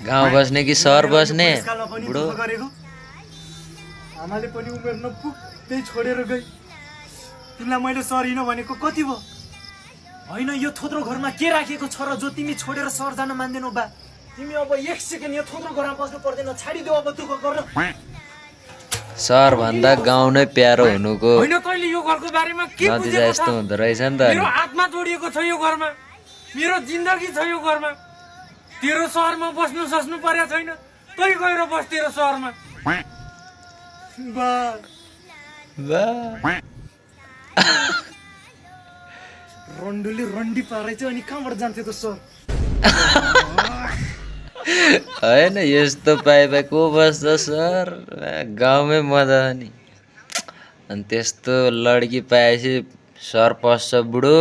गाउँ बस्ने कि सहर बस्ने बुढो? आमाले पनि उमेर नपुग्दै छोडेर गई। तिमीलाई मैले सरिन भनेको कति भयो? होइन, यो थोत्रो घरमा के राखेको छ र जो तिमी छोडेर सहर जान मान्दैनौ बा? तिमी अब एक सेकेन्ड यो थोत्रो घरमा बस्नु पर्दैन, छाडिदेऊ अब दुःख गर्न। सहर भन्दा गाउँ नै प्यारो हुनुको होइन तैँले यो घरको बारेमा के नतिजा बुझेको यस्तो छ? हुँदो रहेछ नि त। मेरो आत्मा जोडिएको छ यो घरमा, मेरो जिन्दगी छ यो घरमा। तेरो सहरमा बस्नु सक्नु परेको छैन, तै गएर बस तेरो सहरमा। बा रन्डुले रन्डी पारेछ अनि कहाँबाट जान्थ्यो त सर? होइन यस्तो पाए पाए को बस्छ सर? गाउँमै मजा हो नि। अनि त्यस्तो लड्की पाएपछि सर पस्छ बुढो।